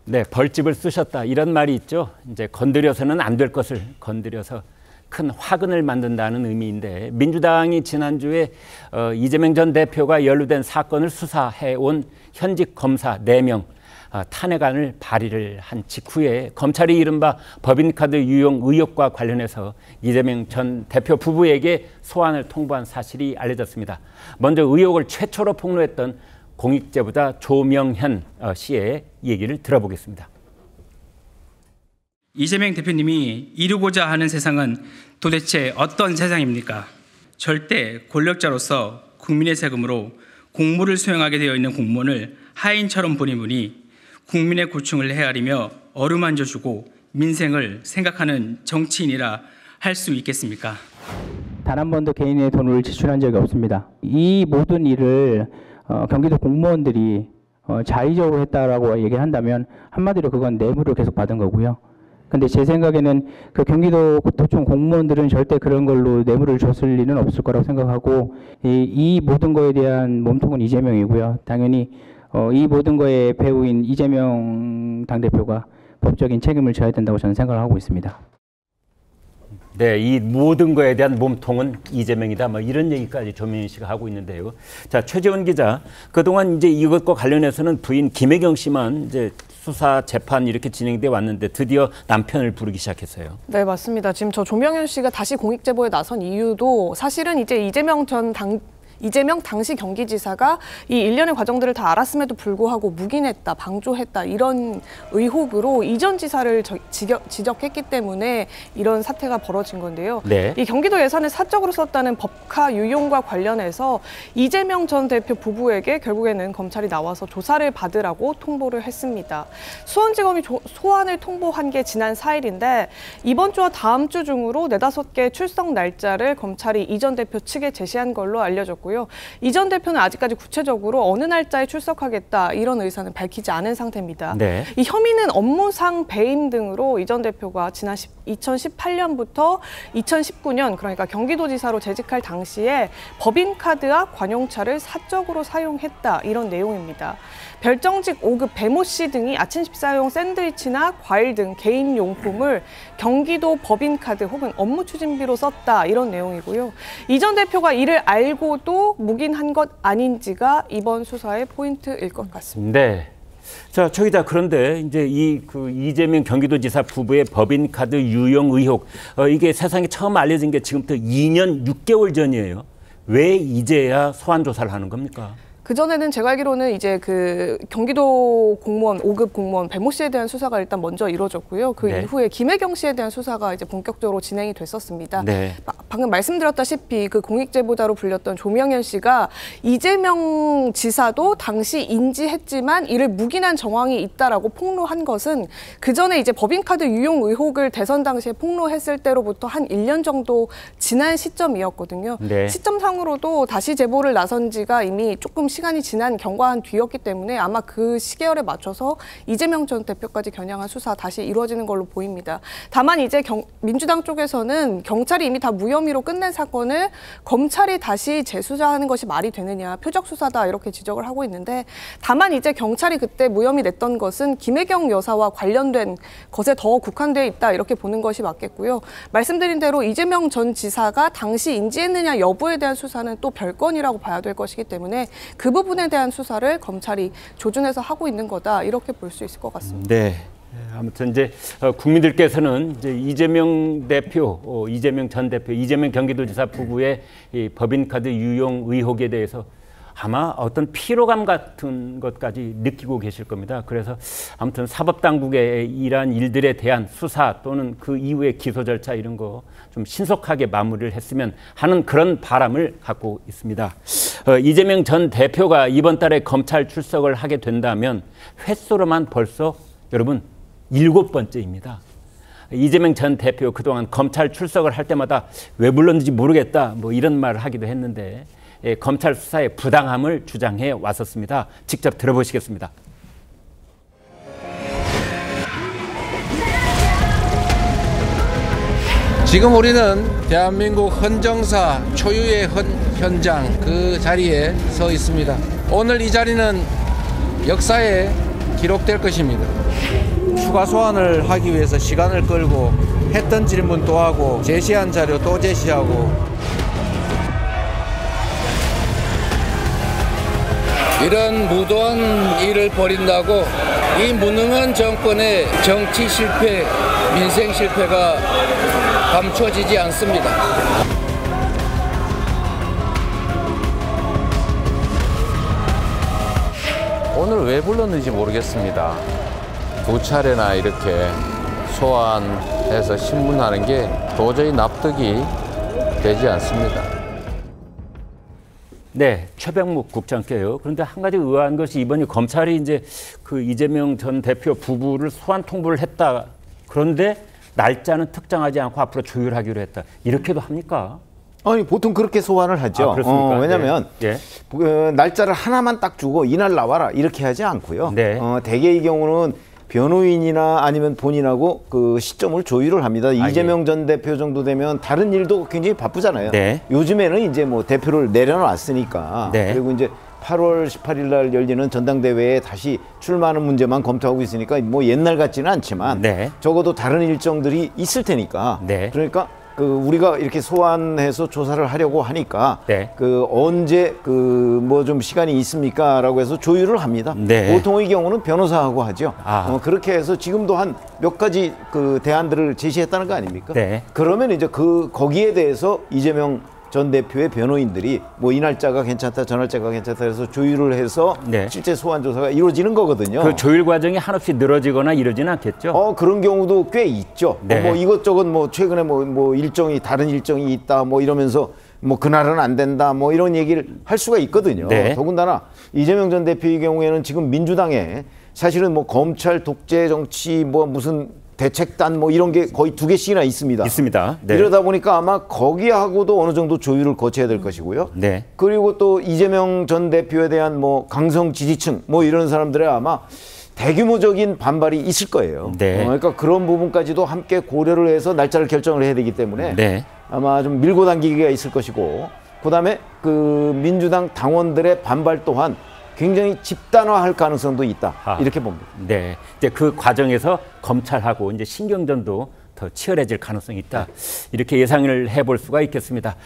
네, 벌집을 쓰셨다 이런 말이 있죠. 이제 건드려서는 안 될 것을 건드려서 큰 화근을 만든다는 의미인데, 민주당이 지난주에 이재명 전 대표가 연루된 사건을 수사해온 현직 검사 4명 탄핵안을 발의를 한 직후에 검찰이 이른바 법인카드 유용 의혹과 관련해서 이재명 전 대표 부부에게 소환을 통보한 사실이 알려졌습니다. 먼저 의혹을 최초로 폭로했던 공익제보자 조명현 씨의 얘기를 들어보겠습니다. 이재명 대표님이 이루고자 하는 세상은 도대체 어떤 세상입니까? 절대 권력자로서 국민의 세금으로 공무를 수행하게 되어 있는 공무원을 하인처럼 보는 분이 국민의 고충을 헤아리며 어루만져주고 민생을 생각하는 정치인이라 할 수 있겠습니까? 단 한 번도 개인의 돈을 지출한 적이 없습니다. 이 모든 일을 경기도 공무원들이 자의적으로 했다라고 얘기를 한다면 한마디로 그건 뇌물을 계속 받은 거고요. 근데 제 생각에는 그 경기도 도청 공무원들은 절대 그런 걸로 뇌물을 줬을 리는 없을 거라고 생각하고, 이 모든 거에 대한 몸통은 이재명이고요. 당연히 이 모든 거의 배우인 이재명 당대표가 법적인 책임을 져야 된다고 저는 생각을 하고 있습니다. 네, 이 모든 거에 대한 몸통은 이재명이다. 뭐 이런 얘기까지 조명현 씨가 하고 있는데요. 자, 최재원 기자, 그동안 이제 이것과 관련해서는 부인 김혜경 씨만 이제 수사 재판 이렇게 진행돼 왔는데 드디어 남편을 부르기 시작했어요. 네, 맞습니다. 지금 저 조명현 씨가 다시 공익제보에 나선 이유도 사실은 이제 이재명 당시 경기지사가 이 일련의 과정들을 다 알았음에도 불구하고 묵인했다, 방조했다 이런 의혹으로 이전 지사를 지적했기 때문에 이런 사태가 벌어진 건데요. 네. 이 경기도 예산을 사적으로 썼다는 법카 유용과 관련해서 이재명 전 대표 부부에게 결국에는 검찰이 나와서 조사를 받으라고 통보를 했습니다. 수원지검이 소환을 통보한 게 지난 4일인데 이번 주와 다음 주 중으로 4-5개 출석 날짜를 검찰이 이 전 대표 측에 제시한 걸로 알려졌고요. 이 전 대표는 아직까지 구체적으로 어느 날짜에 출석하겠다 이런 의사는 밝히지 않은 상태입니다. 네. 이 혐의는 업무상 배임 등으로 이 전 대표가 지난 2018년부터 2019년 그러니까 경기도지사로 재직할 당시에 법인카드와 관용차를 사적으로 사용했다 이런 내용입니다. 별정직 5급 배모 씨 등이 아침 식사용 샌드위치나 과일 등 개인 용품을 경기도 법인카드 혹은 업무 추진비로 썼다 이런 내용이고요. 이 전 대표가 이를 알고도 묵인한 것 아닌지가 이번 수사의 포인트일 것 같습니다. 네. 자, 최 기자, 그런데 이제 이재명 경기도지사 부부의 법인카드 유용 의혹, 이게 세상에 처음 알려진 게 지금부터 2년 6개월 전이에요. 왜 이제야 소환 조사를 하는 겁니까? 그전에는 제가 알기로는 이제 그 경기도 공무원, 5급 공무원 배모 씨에 대한 수사가 일단 먼저 이루어졌고요. 그 이후에 김혜경 씨에 대한 수사가 이제 본격적으로 진행이 됐었습니다. 네. 방금 말씀드렸다시피 그 공익제보자로 불렸던 조명현 씨가 이재명 지사도 당시 인지했지만 이를 묵인한 정황이 있다라고 폭로한 것은 그전에 이제 법인카드 유용 의혹을 대선 당시에 폭로했을 때로부터 한 1년 정도 지난 시점이었거든요. 네. 시점상으로도 다시 제보를 나선 지가 이미 조금 시간이 지난 경과한 뒤였기 때문에 아마 그 시계열에 맞춰서 이재명 전 대표까지 겨냥한 수사 다시 이루어지는 걸로 보입니다. 다만 이제 민주당 쪽에서는 경찰이 이미 다 무혐의로 끝낸 사건을 검찰이 다시 재수사하는 것이 말이 되느냐, 표적 수사다 이렇게 지적을 하고 있는데, 다만 이제 경찰이 그때 무혐의 냈던 것은 김혜경 여사와 관련된 것에 더 국한되어 있다 이렇게 보는 것이 맞겠고요. 말씀드린 대로 이재명 전 지사가 당시 인지했느냐 여부에 대한 수사는 또 별건이라고 봐야 될 것이기 때문에 그 부분에 대한 수사를 검찰이 조준해서 하고 있는 거다 이렇게 볼 수 있을 것 같습니다. 네. 아무튼 이제 국민들께서는 이제 이재명 대표, 이재명 전 대표, 이재명 경기도지사 부부의 이 법인카드 유용 의혹에 대해서 아마 어떤 피로감 같은 것까지 느끼고 계실 겁니다. 그래서 아무튼 사법당국의 이러한 일들에 대한 수사 또는 그 이후의 기소 절차 이런 거 좀 신속하게 마무리를 했으면 하는 그런 바람을 갖고 있습니다. 이재명 전 대표가 이번 달에 검찰 출석을 하게 된다면 횟수로만 벌써 여러분 7번째입니다. 이재명 전 대표 그동안 검찰 출석을 할 때마다 왜 불렀는지 모르겠다 뭐 이런 말을 하기도 했는데 검찰 수사의 부당함을 주장해 왔었습니다. 직접 들어보시겠습니다. 지금 우리는 대한민국 헌정사 초유의 현장 그 자리에 서 있습니다. 오늘 이 자리는 역사에 기록될 것입니다. 추가 소환을 하기 위해서 시간을 끌고 했던 질문 또 하고 제시한 자료 또 제시하고 이런 무도한 일을 벌인다고 이 무능한 정권의 정치 실패, 민생 실패가 감춰지지 않습니다. 오늘 왜 불렀는지 모르겠습니다. 2차례나 이렇게 소환해서 신문하는 게 도저히 납득이 되지 않습니다. 네, 최병묵 국장께요. 그런데 한 가지 의아한 것이 이번에 검찰이 이제 그 이재명 전 대표 부부를 소환 통보를 했다. 그런데 날짜는 특정하지 않고 앞으로 조율하기로 했다. 이렇게도 합니까? 아니 보통 그렇게 소환을 하죠. 아, 그렇습니까? 왜냐하면 네. 날짜를 하나만 딱 주고 이날 나와라 이렇게 하지 않고요. 네. 대개의 경우는 변호인이나 아니면 본인하고 그 시점을 조율을 합니다. 이재명 전 대표 정도 되면 다른 일도 굉장히 바쁘잖아요. 네. 요즘에는 이제 뭐 대표를 내려놨으니까 네. 그리고 이제 8월 18일 날 열리는 전당대회에 다시 출마하는 문제만 검토하고 있으니까 뭐 옛날 같지는 않지만 네. 적어도 다른 일정들이 있을 테니까 네. 그러니까 그 우리가 이렇게 소환해서 조사를 하려고 하니까 네. 그 언제 그 뭐 좀 시간이 있습니까라고 해서 조율을 합니다. 네. 보통의 경우는 변호사하고 하죠. 아. 그렇게 해서 지금도 한 몇 가지 그 대안들을 제시했다는 거 아닙니까? 네. 그러면 이제 거기에 대해서 이재명 전 대표의 변호인들이 뭐 이 날짜가 괜찮다, 저 날짜가 괜찮다 해서 조율을 해서 네. 실제 소환 조사가 이루어지는 거거든요. 그 조율 과정이 한없이 늘어지거나 이러지는 않겠죠? 그런 경우도 꽤 있죠. 네. 뭐 이것저것 뭐 최근에 뭐 일정이 다른 일정이 있다 뭐 이러면서 뭐 그날은 안 된다 뭐 이런 얘기를 할 수가 있거든요. 네. 더군다나 이재명 전 대표의 경우에는 지금 민주당에 사실은 뭐 검찰 독재 정치 뭐 무슨 대책단 뭐 이런 게 거의 2개씩이나 있습니다. 있습니다. 네. 이러다 보니까 아마 거기하고도 어느 정도 조율을 거쳐야 될 것이고요. 네. 그리고 또 이재명 전 대표에 대한 뭐 강성 지지층 뭐 이런 사람들의 아마 대규모적인 반발이 있을 거예요. 네. 그러니까 그런 부분까지도 함께 고려를 해서 날짜를 결정을 해야 되기 때문에 네. 아마 좀 밀고 당기기가 있을 것이고 그다음에 그 민주당 당원들의 반발 또한 굉장히 집단화할 가능성도 있다. 이렇게 봅니다. 네. 이제 그 과정에서 검찰하고 이제 신경전도 더 치열해질 가능성이 있다. 이렇게 예상을 해볼 수가 있겠습니다.